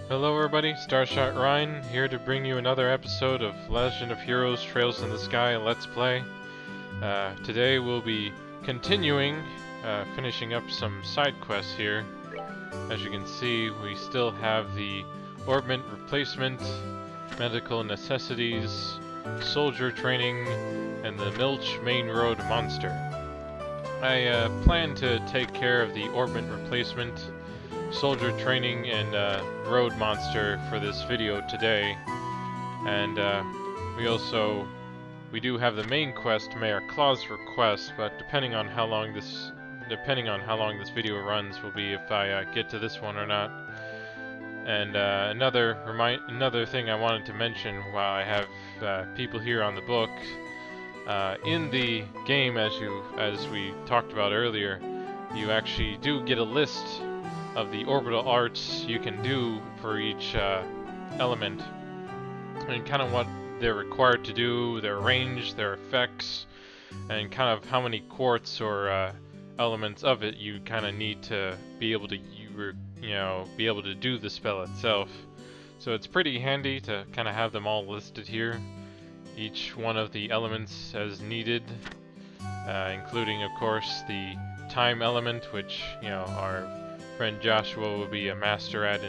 Hello everybody, Starshot Ryan here to bring you another episode of Legend of Heroes Trails in the Sky Let's Play. Today we'll be continuing, finishing up some side quests here. As you can see, we still have the orbment replacement, medical necessities, soldier training, and the Milch Main Road monster. I plan to take care of the orbment replacement, soldier training, and road monster for this video today. And we do have the main quest, Mayor Claw's request, but depending on how long this video runs will be if I get to this one or not. And another thing I wanted to mention while I have people here on the book, in the game, as we talked about earlier, you actually do get a list of the orbital arts you can do for each element, and kind of what they're required to do, their range, their effects, and kind of how many quartz or elements of it you kind of need to be able to be able to do the spell itself. So it's pretty handy to kind of have them all listed here, each one of the elements as needed, including of course the time element, which our friend Joshua will be a master at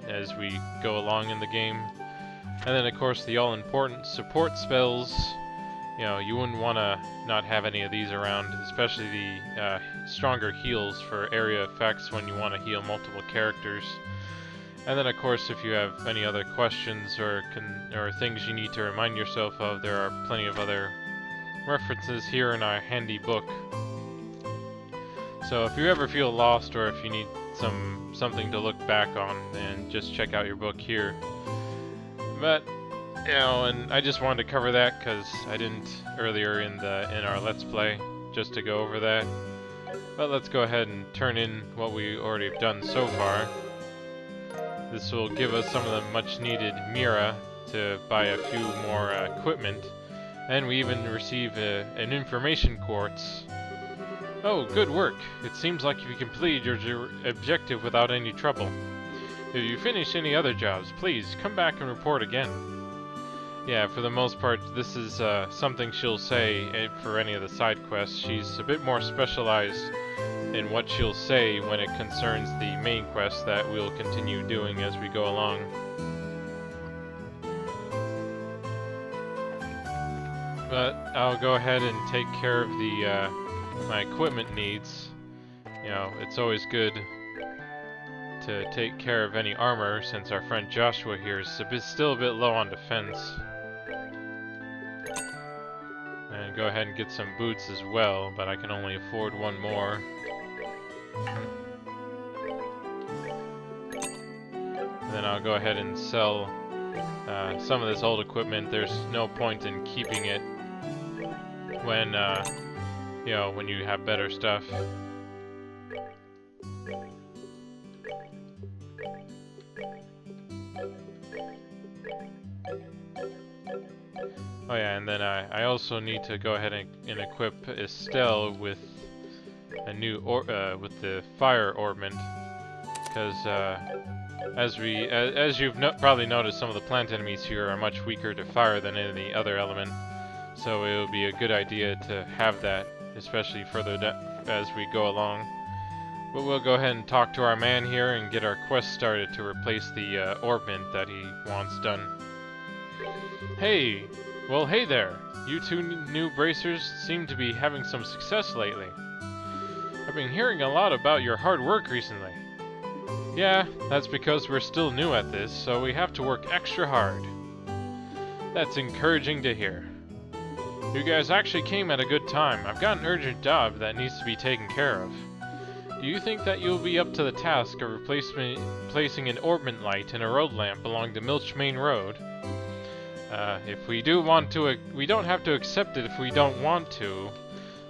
as we go along in the game. And then of course the all-important support spells. You wouldn't want to not have any of these around, especially the stronger heals for area effects when you want to heal multiple characters. And then of course if you have any other questions or things you need to remind yourself of, there are plenty of other references here in our handy book. So if you ever feel lost or if you need something to look back on, then just check out your book here. But and I just wanted to cover that because I didn't earlier in our Let's Play, just to go over that. But let's go ahead and turn in what we already have done so far. This will give us some of the much needed Mira to buy a few more equipment, and we even receive an information quartz. Oh, good work. It seems like you completed your objective without any trouble. If you finish any other jobs, please come back and report again. Yeah, for the most part, this is something she'll say for any of the side quests. She's a bit more specialized in what she'll say when it concerns the main quest that we'll continue doing as we go along. But I'll go ahead and take care of the my equipment needs. It's always good to take care of any armor, since our friend Joshua here is still a bit low on defense. And go ahead and get some boots as well, but I can only afford one more. And then I'll go ahead and sell some of this old equipment. There's no point in keeping it when when you have better stuff. Oh yeah, and then I also need to go ahead and equip Estelle with a new with the fire orbment, because as you've probably noticed, some of the plant enemies here are much weaker to fire than any other element. So it would be a good idea to have that, especially further as we go along. But we'll go ahead and talk to our man here and get our quest started to replace the orbment that he wants done. Hey! Well, hey there! You two new bracers seem to be having some success lately. I've been hearing a lot about your hard work recently. Yeah, that's because we're still new at this, so we have to work extra hard. That's encouraging to hear. You guys actually came at a good time. I've got an urgent job that needs to be taken care of. Do you think that you'll be up to the task of placing an orbment light and a road lamp along the Milch Main Road? If we do want to, we don't have to accept it if we don't want to.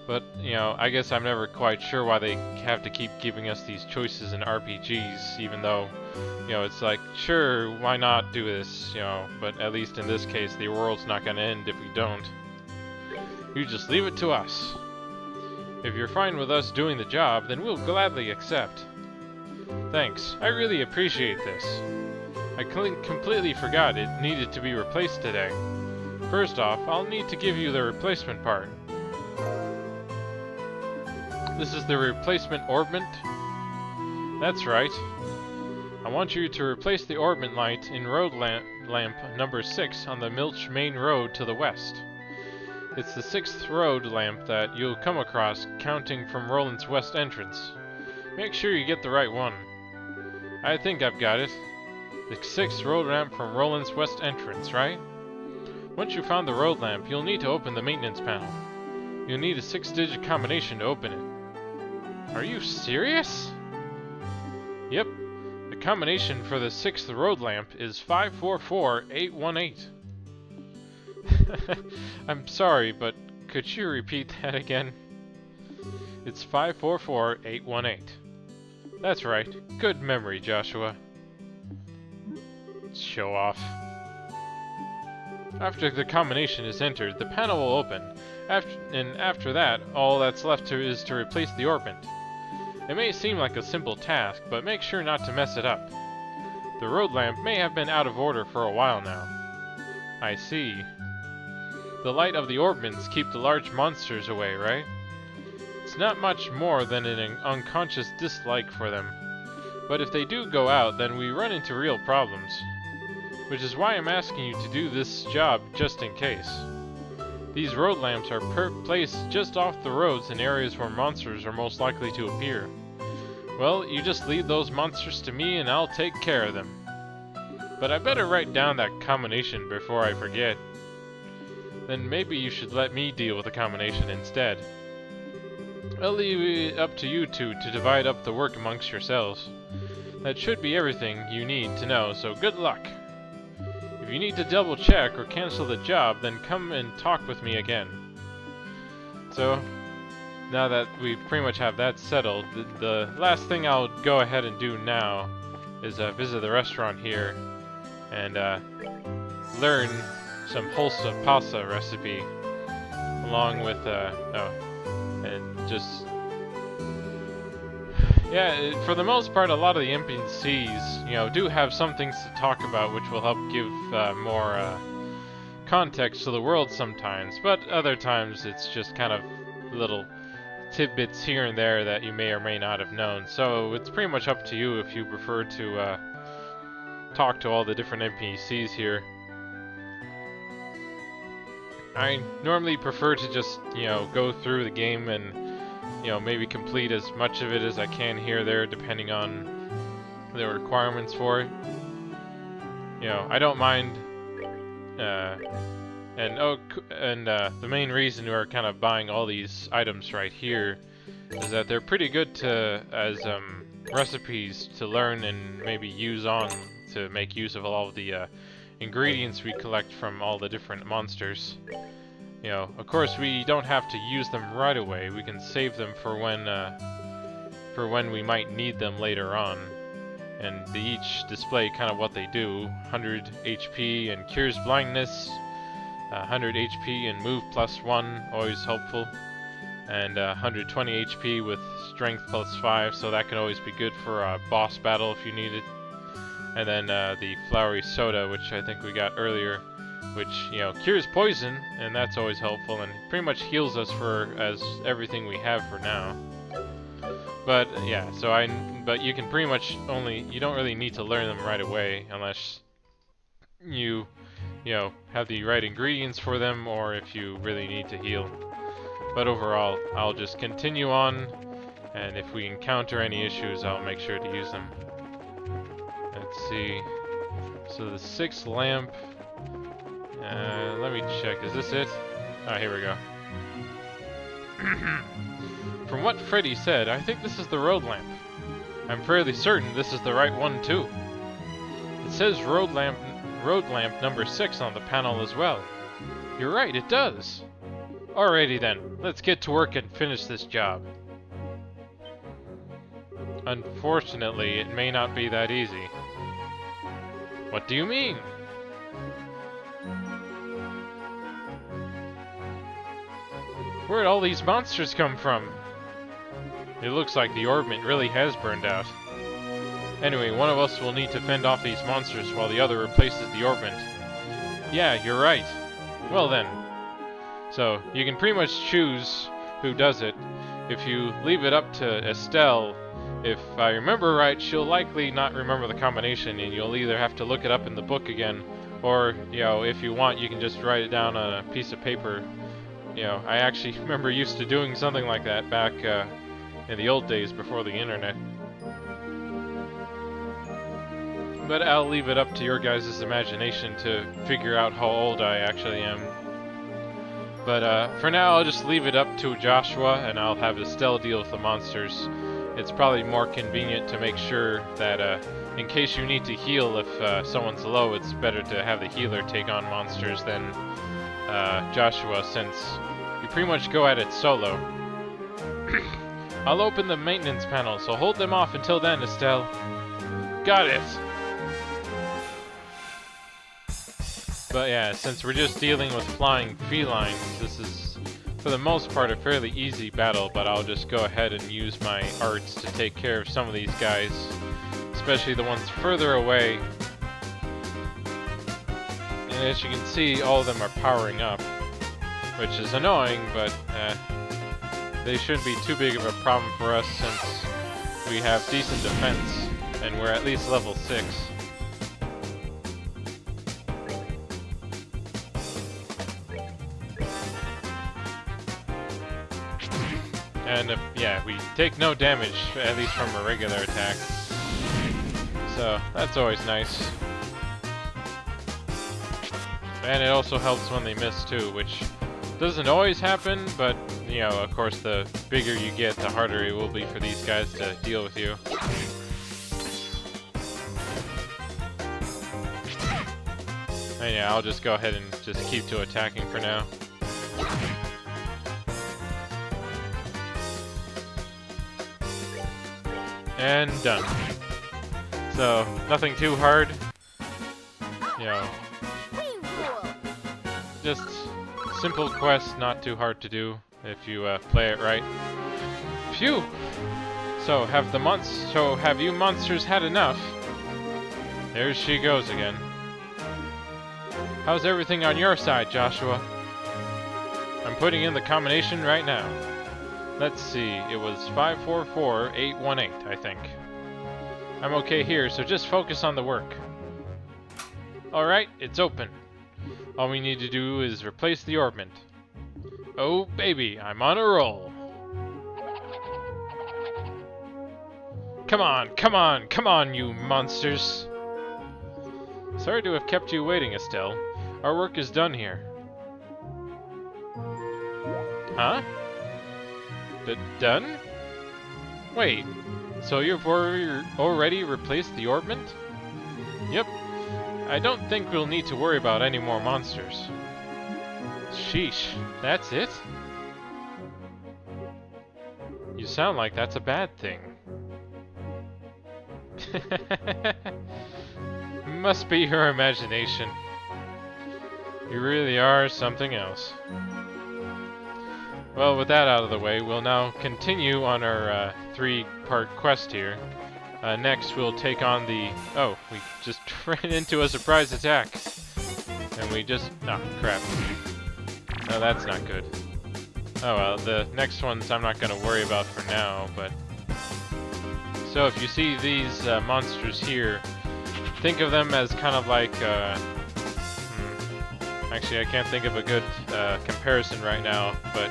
But, I guess I'm never quite sure why they have to keep giving us these choices in RPGs, even though, it's like, sure, why not do this, but at least in this case, the world's not gonna end if we don't. You just leave it to us. If you're fine with us doing the job, then we'll gladly accept. Thanks, I really appreciate this. I completely forgot it needed to be replaced today. First off, I'll need to give you the replacement part. This is the replacement orbment? That's right. I want you to replace the orbment light in road lamp number 6 on the Milch Main Road to the west. It's the 6th road lamp that you'll come across counting from Roland's west entrance. Make sure you get the right one. I think I've got it. The 6th road lamp from Roland's west entrance, right? Once you've found the road lamp, you'll need to open the maintenance panel. You'll need a 6-digit combination to open it. Are you serious? Yep. The combination for the 6th road lamp is 544818. I'm sorry, but could you repeat that again? It's 544818. That's right. Good memory, Joshua. Show off. After the combination is entered, the panel will open. After that, all that's left is to replace the orbment. It may seem like a simple task, but make sure not to mess it up. The road lamp may have been out of order for a while now. I see. The light of the orbments keep the large monsters away, right? It's not much more than an unconscious dislike for them. But if they do go out, then we run into real problems. Which is why I'm asking you to do this job just in case. These road lamps are placed just off the roads in areas where monsters are most likely to appear. Well, you just leave those monsters to me and I'll take care of them. But I better write down that combination before I forget. Then maybe you should let me deal with the combination instead. I'll leave it up to you two to divide up the work amongst yourselves. That should be everything you need to know, so good luck. If you need to double check or cancel the job, then come and talk with me again. So, now that we pretty much have that settled, the last thing I'll go ahead and do now is visit the restaurant here and learn some Hulsa Pasta recipe, along with, and just, yeah, for the most part, a lot of the NPCs, you know, do have some things to talk about, which will help give more context to the world sometimes, but other times it's just kind of little tidbits here and there that you may or may not have known. So it's pretty much up to you if you prefer to talk to all the different NPCs here. I normally prefer to just, you know, go through the game and, you know, maybe complete as much of it as I can here or there, depending on the requirements for it. You know, I don't mind, the main reason we're kind of buying all these items right here is that they're pretty good as recipes to learn and maybe use on to make use of all of the ingredients we collect from all the different monsters. You know, of course we don't have to use them right away. We can save them for when we might need them later on. And they each display kind of what they do. 100 HP and cures blindness, 100 HP and move +1, always helpful, and 120 HP with strength +5, so that can always be good for a boss battle if you need it. And then the flowery soda, which I think we got earlier, which, you know, cures poison, and that's always helpful, and pretty much heals us for everything we have for now. But yeah, but you can pretty much you don't really need to learn them right away unless you know, have the right ingredients for them, or if you really need to heal. But overall, I'll just continue on, and if we encounter any issues, I'll make sure to use them. Let's see. So the 6th lamp. Let me check. Is this it? Ah, here we go. From what Freddy said, I think this is the road lamp. I'm fairly certain this is the right one too. It says road lamp number 6 on the panel as well. You're right, it does. Alrighty then, let's get to work and finish this job. Unfortunately, it may not be that easy. What do you mean? Where'd all these monsters come from? It looks like the orbment really has burned out. Anyway, one of us will need to fend off these monsters while the other replaces the orbment. Yeah, you're right. Well then. So, you can pretty much choose who does it. If you leave it up to Estelle, if I remember right, she'll likely not remember the combination, and you'll either have to look it up in the book again, or, you know, if you want, you can just write it down on a piece of paper. You know, I actually remember used to doing something like that back in the old days before the internet. But I'll leave it up to your guys' imagination to figure out how old I actually am. But for now, I'll just leave it up to Joshua, and I'll have Estelle deal with the monsters. It's probably more convenient to make sure that in case you need to heal if someone's low, it's better to have the healer take on monsters than Joshua, since you pretty much go at it solo. I'll open the maintenance panel, so hold them off until then, Estelle. Got it! But yeah, since we're just dealing with flying felines, this is, for the most part, a fairly easy battle, but I'll just go ahead and use my arts to take care of some of these guys, especially the ones further away. And as you can see, all of them are powering up, which is annoying, but they shouldn't be too big of a problem for us since we have decent defense, and we're at least level 6. And yeah, we take no damage, at least from a regular attack. So, that's always nice. And it also helps when they miss too, which doesn't always happen, but, you know, of course, the bigger you get, the harder it will be for these guys to deal with you. And yeah, I'll just go ahead and just keep to attacking for now. And done. So, nothing too hard. You know, just simple quest, not too hard to do if you play it right. Phew! So, have you monsters had enough? There she goes again. How's everything on your side, Joshua? I'm putting in the combination right now. Let's see, it was 544818, I think. I'm okay here, so just focus on the work. Alright, it's open. All we need to do is replace the orbment. Oh baby, I'm on a roll. Come on, come on, come on, you monsters. Sorry to have kept you waiting, Estelle. Our work is done here. Huh? Done? Wait, so you've already replaced the orbment? Yep. I don't think we'll need to worry about any more monsters. Sheesh, that's it? You sound like that's a bad thing. Must be your imagination. You really are something else. Well, with that out of the way, we'll now continue on our 3-part quest here. Next, we'll take on the... Oh, we just ran into a surprise attack. And we just... Oh, crap. No, that's not good. Oh well, the next ones I'm not going to worry about for now, but... So if you see these monsters here, think of them as kind of like... Actually, I can't think of a good comparison right now, but...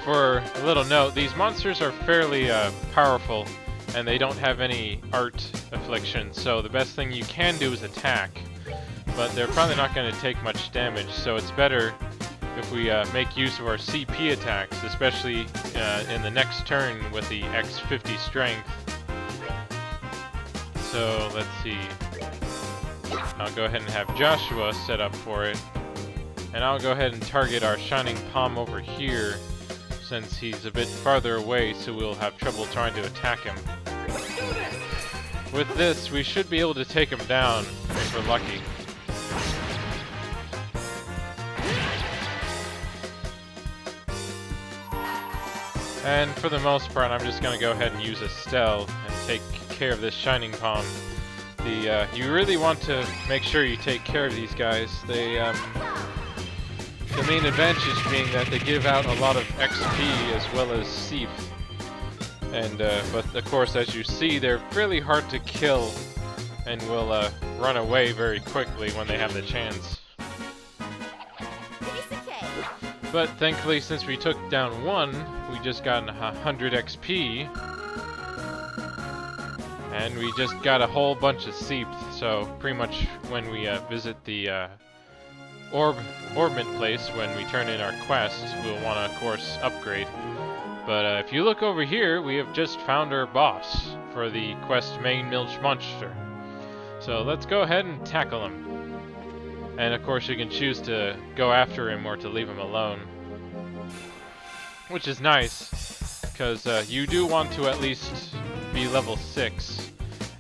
For a little note, these monsters are fairly powerful, and they don't have any art affliction, so the best thing you can do is attack. But they're probably not going to take much damage, so it's better if we make use of our CP attacks, especially in the next turn with the X50 strength. So, let's see. I'll go ahead and have Joshua set up for it. And I'll go ahead and target our Shining Palm over here, since he's a bit farther away, so we'll have trouble trying to attack him. With this, we should be able to take him down, if we're lucky. And for the most part, I'm just going to go ahead and use Estelle and take care of this Shining Palm. You really want to make sure you take care of these guys. The main advantage being that they give out a lot of XP as well as Seep. And, but of course, as you see, they're fairly hard to kill and will run away very quickly when they have the chance. But thankfully, since we took down one, we just got 100 XP. And we just got a whole bunch of Seep, so pretty much when we visit the Orbment place, when we turn in our quest, we'll want to, of course, upgrade. But if you look over here, we have just found our boss for the quest Main Milch Monster. So let's go ahead and tackle him. And of course you can choose to go after him or to leave him alone. Which is nice, because you do want to at least be level 6.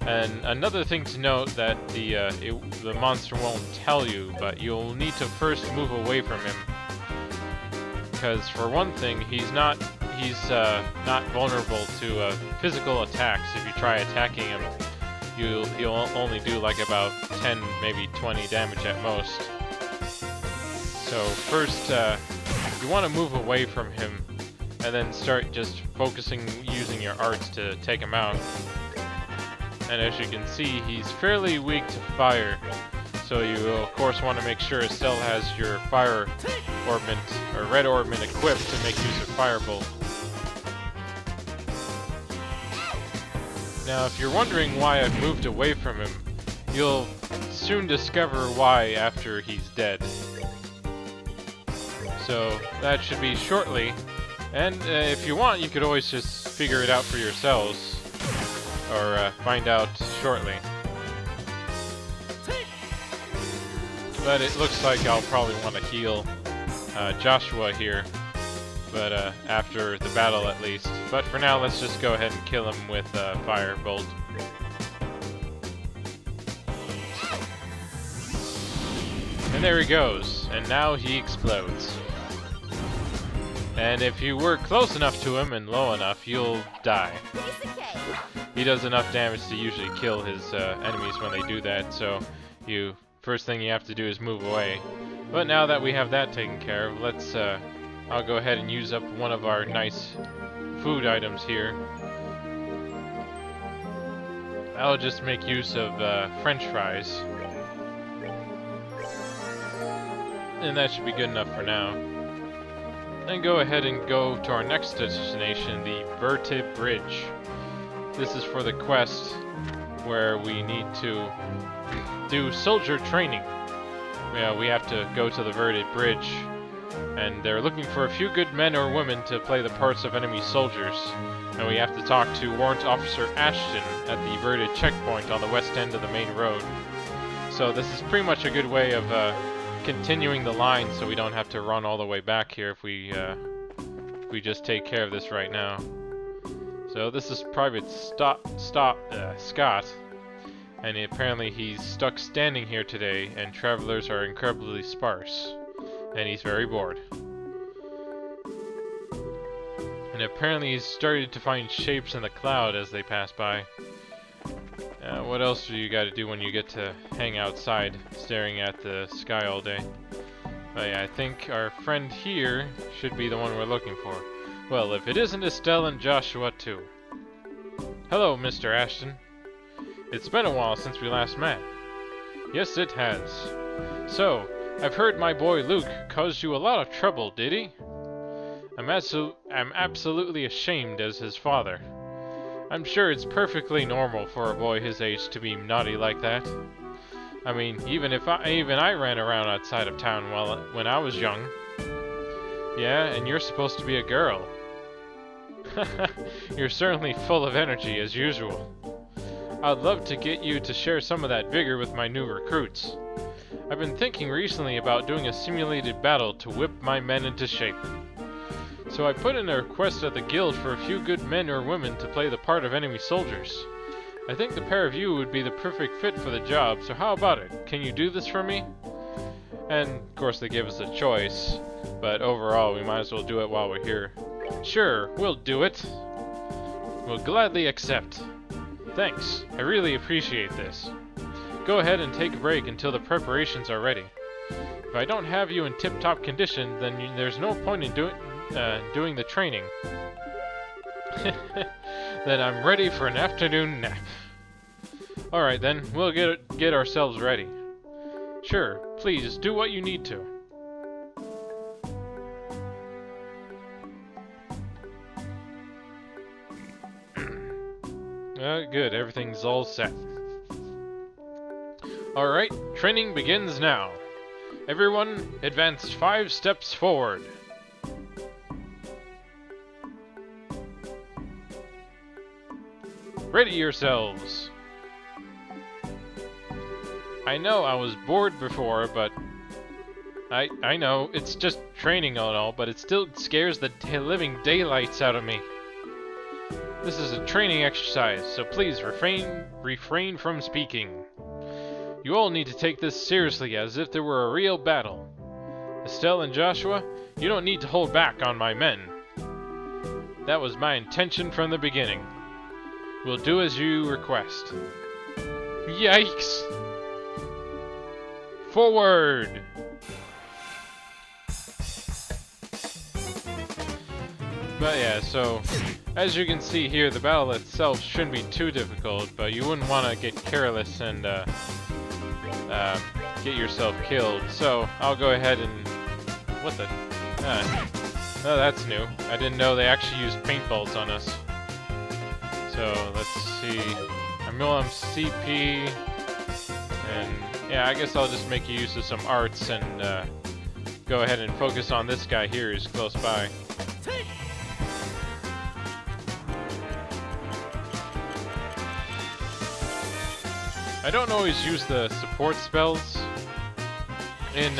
And another thing to note that the monster won't tell you, but you'll need to first move away from him. Because for one thing, he's not vulnerable to physical attacks. If you try attacking him, he'll only do like about 10, maybe 20 damage at most. So first, you want to move away from him, and then start just focusing using your arts to take him out. And as you can see, he's fairly weak to fire, so you will of course want to make sure Estelle has your fire orbment, or red orbment equipped to make use of Firebolt. Now if you're wondering why I've moved away from him, you'll soon discover why after he's dead. So that should be shortly, and if you want you could always just figure it out for yourselves, or find out shortly. But it looks like I'll probably want to heal Joshua here, but after the battle at least. But for now, let's just go ahead and kill him with Firebolt. And there he goes, and now he explodes. And if you were close enough to him and low enough, you'll die. He does enough damage to usually kill his enemies when they do that, so first thing you have to do is move away. But now that we have that taken care of, let's I'll go ahead and use up one of our nice food items here. I'll just make use of French fries. And that should be good enough for now. And go ahead and go to our next destination, the Verte Bridge. This is for the quest where we need to do soldier training. Yeah, we have to go to the Verte Bridge, and they're looking for a few good men or women to play the parts of enemy soldiers. And we have to talk to Warrant Officer Ashton at the Verte checkpoint on the west end of the main road. So this is pretty much a good way of continuing the line, so we don't have to run all the way back here if we just take care of this right now. So this is Private Scott, and apparently he's stuck standing here today, and travelers are incredibly sparse, and he's very bored. And apparently he's started to find shapes in the cloud as they pass by. What else do you gotta do when you get to hang outside staring at the sky all day? But yeah, I think our friend here should be the one we're looking for. Well, if it isn't Estelle and Joshua too. Hello, Mr. Ashton. It's been a while since we last met. Yes, it has. So, I've heard my boy Luke caused you a lot of trouble, did he? I'm absolutely ashamed as his father. I'm sure it's perfectly normal for a boy his age to be naughty like that. I mean, even I ran around outside of town when I was young. Yeah, and you're supposed to be a girl. You're certainly full of energy as usual. I'd love to get you to share some of that vigor with my new recruits. I've been thinking recently about doing a simulated battle to whip my men into shape. So I put in a request at the guild for a few good men or women to play the part of enemy soldiers. I think the pair of you would be the perfect fit for the job, so how about it? Can you do this for me? And of course they give us a choice, but overall we might as well do it while we're here. Sure, we'll do it. We'll gladly accept. Thanks, I really appreciate this. Go ahead and take a break until the preparations are ready. If I don't have you in tip-top condition, then there's no point in doing the training. Then I'm ready for an afternoon nap. Alright then, we'll get ourselves ready. Sure, please do what you need to. Good, everything's all set. Alright, training begins now. Everyone, advance 5 steps forward. Ready yourselves. I know I was bored before, but I know, it's just training and all, but it still scares the living daylights out of me. This is a training exercise, so please refrain from speaking. You all need to take this seriously as if there were a real battle. Estelle and Joshua, you don't need to hold back on my men. That was my intention from the beginning. We'll do as you request. Yikes! Forward! But yeah, so as you can see here, the battle itself shouldn't be too difficult, but you wouldn't want to get careless and get yourself killed. So I'll go ahead and... what the... oh, that's new. I didn't know they actually used paintballs on us. So let's see... I'm on CP... and yeah, I guess I'll just make use of some arts and go ahead and focus on this guy here who's close by. I don't always use the support spells in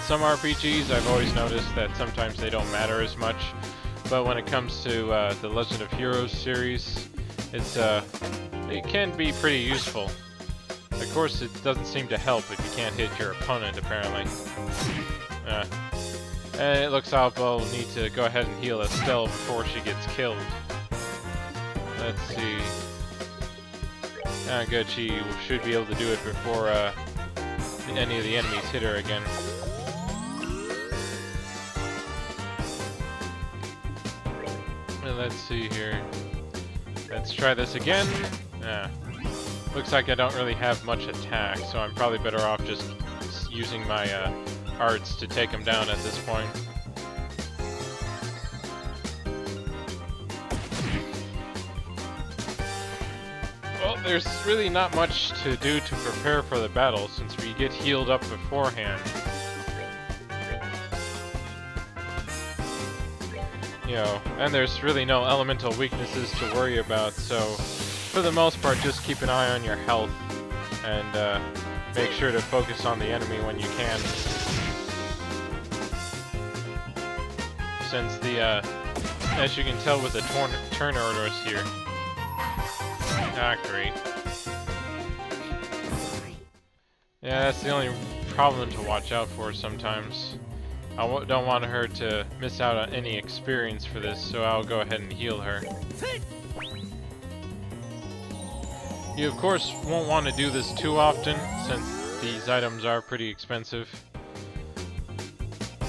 some RPGs. I've always noticed that sometimes they don't matter as much, but when it comes to the Legend of Heroes series, it can be pretty useful. Of course, it doesn't seem to help if you can't hit your opponent, apparently. And it looks like I'll need to go ahead and heal Estelle before she gets killed. Let's see. Good, she should be able to do it before any of the enemies hit her again. And let's see here. Let's try this again. Looks like I don't really have much attack, so I'm probably better off just using my arts to take him down at this point. Well, there's really not much to do to prepare for the battle since we get healed up beforehand. You know, and there's really no elemental weaknesses to worry about, so for the most part just keep an eye on your health and make sure to focus on the enemy when you can. Since the, as you can tell with the turn orders here. Ah, great. Yeah, that's the only problem to watch out for sometimes. I don't want her to miss out on any experience for this, so I'll go ahead and heal her. You of course won't want to do this too often, since these items are pretty expensive.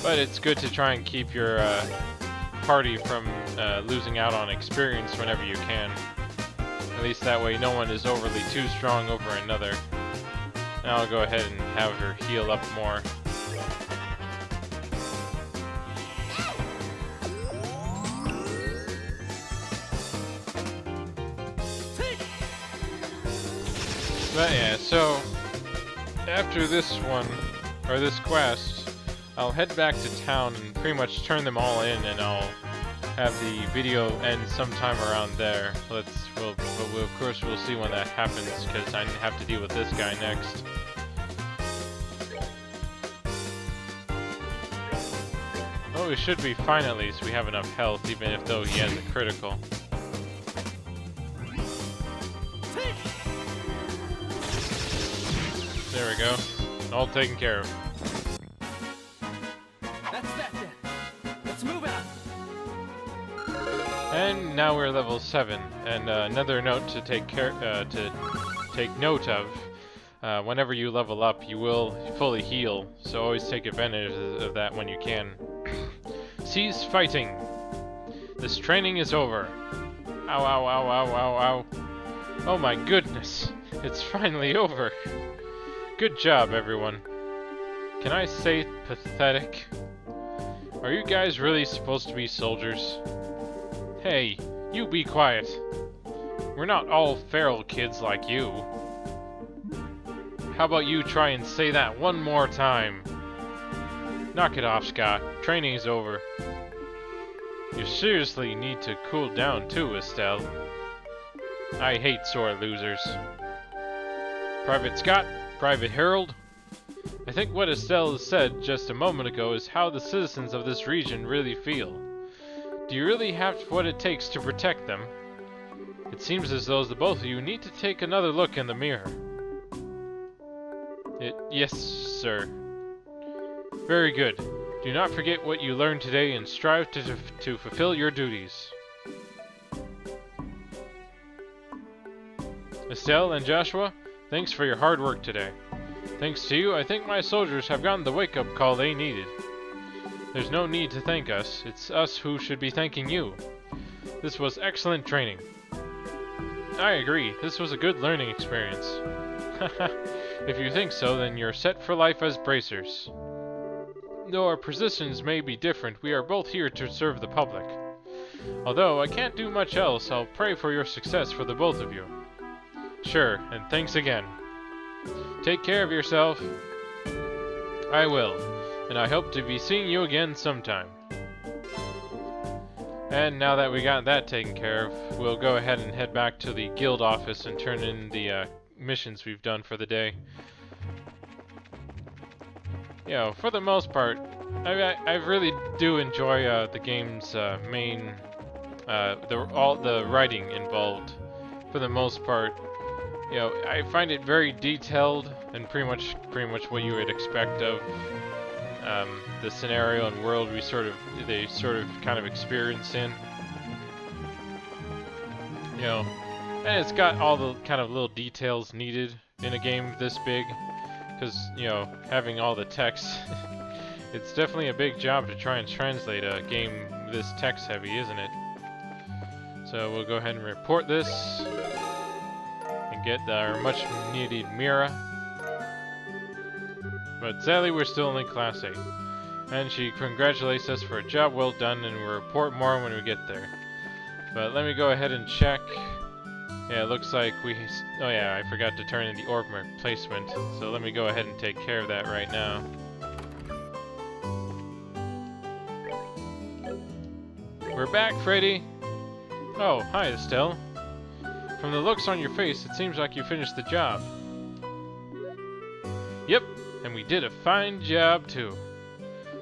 But it's good to try and keep your party from losing out on experience whenever you can. At least that way no one is overly too strong over another. Now I'll go ahead and have her heal up more. But yeah, so after this one, or this quest, I'll head back to town and pretty much turn them all in, and I'll have the video end sometime around there. But of course we'll see when that happens, because I have to deal with this guy next. Oh, we should be fine at least. We have enough health, even if though he has a critical. There we go. All taken care of. That's that then. Let's move out. And now we're level 7. And another note to take note of. Whenever you level up, you will fully heal, so always take advantage of that when you can. Cease fighting! This training is over. Ow, ow, ow, ow, ow, ow. Oh my goodness, it's finally over. Good job, everyone. Can I say pathetic? Are you guys really supposed to be soldiers? Hey, you be quiet. We're not all feral kids like you. How about you try and say that one more time? Knock it off, Scott. Training's over. You seriously need to cool down too, Estelle. I hate sore losers. Private Scott, Private Harold. I think what Estelle said just a moment ago is how the citizens of this region really feel. Do you really have what it takes to protect them? It seems as though the both of you need to take another look in the mirror. Yes, sir. Very good. Do not forget what you learned today and strive to fulfill your duties. Estelle and Joshua, thanks for your hard work today. Thanks to you, I think my soldiers have gotten the wake-up call they needed. There's no need to thank us. It's us who should be thanking you. This was excellent training. I agree. This was a good learning experience. If you think so, then you're set for life as bracers. Though our positions may be different, we are both here to serve the public. Although I can't do much else, I'll pray for your success for the both of you. Sure, and thanks again. Take care of yourself. I will, and I hope to be seeing you again sometime. And now that we got that taken care of, we'll go ahead and head back to the guild office and turn in the missions we've done for the day. You know, for the most part, I really do enjoy the game's main, all the writing involved. For the most part, you know, I find it very detailed and pretty much what you would expect of the scenario and world they sort of kind of experience in. You know, and it's got all the kind of little details needed in a game this big, because, you know, having all the text, it's definitely a big job to try and translate a game this text heavy, isn't it? So we'll go ahead and report this and get our much needed Mira. But sadly, we're still only Class 8. And she congratulates us for a job well done, and we'll report more when we get there. But let me go ahead and check. Yeah, it looks like oh yeah, I forgot to turn in the orb replacement. So let me go ahead and take care of that right now. We're back, Freddy! Oh, hi, Estelle. From the looks on your face, it seems like you finished the job. Yep, and we did a fine job, too.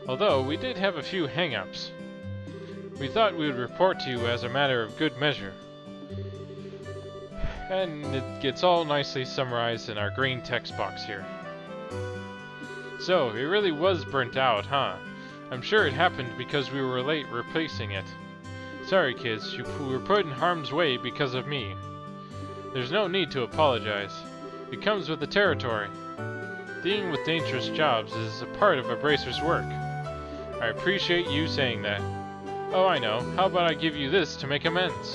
Although, we did have a few hang-ups. We thought we would report to you as a matter of good measure. And it gets all nicely summarized in our green text box here. So, it really was burnt out, huh? I'm sure it happened because we were late replacing it. Sorry, kids, you were put in harm's way because of me. There's no need to apologize. It comes with the territory. Dealing with dangerous jobs is a part of a bracer's work. I appreciate you saying that. Oh, I know. How about I give you this to make amends?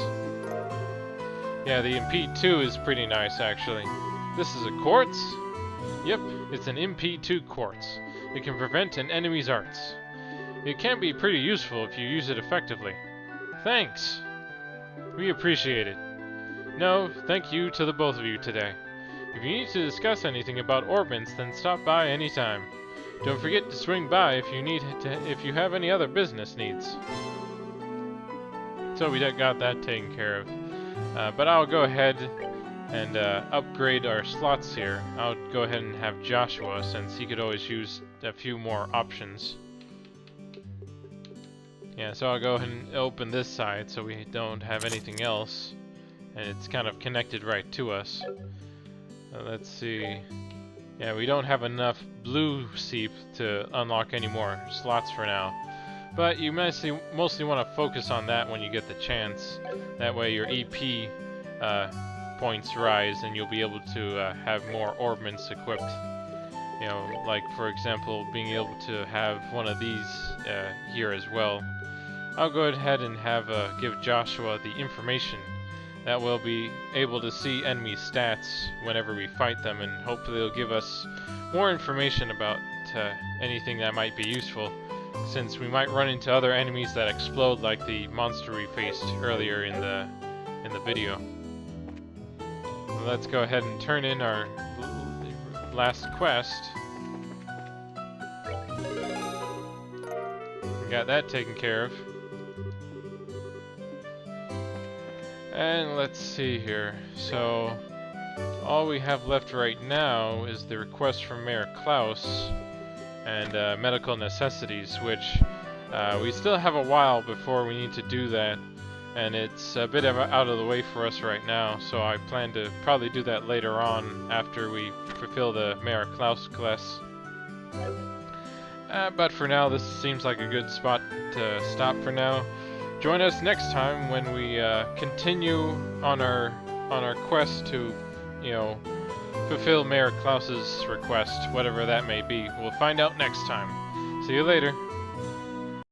Yeah, the MP2 is pretty nice, actually. This is a quartz? Yep, it's an MP2 quartz. It can prevent an enemy's arts. It can be pretty useful if you use it effectively. Thanks! We appreciate it. No, thank you to the both of you today. If you need to discuss anything about Orbments, then stop by anytime. Don't forget to swing by if you have any other business needs. So we got that taken care of. But I'll go ahead and upgrade our slots here. I'll go ahead and have Joshua, since he could always use a few more options. Yeah, so I'll go ahead and open this side so we don't have anything else. And it's kind of connected right to us. Let's see. Yeah, we don't have enough blue seep to unlock any more slots for now. But you mostly want to focus on that when you get the chance. That way your EP points rise and you'll be able to have more orbments equipped. You know, like for example, being able to have one of these here as well. I'll go ahead and give Joshua the information that we'll be able to see enemy stats whenever we fight them, and hopefully it'll give us more information about anything that might be useful, since we might run into other enemies that explode like the monster we faced earlier in the video. Let's go ahead and turn in our last quest. We got that taken care of. And let's see here. So all we have left right now is the request from Mayor Klaus and medical necessities, which we still have a while before we need to do that, and it's a bit out of the way for us right now, so I plan to probably do that later on after we fulfill the Mayor Klaus quest. But for now, this seems like a good spot to stop for now. Join us next time when we continue on our quest to, you know, fulfill Mayor Klaus's request, whatever that may be. We'll find out next time. See you later.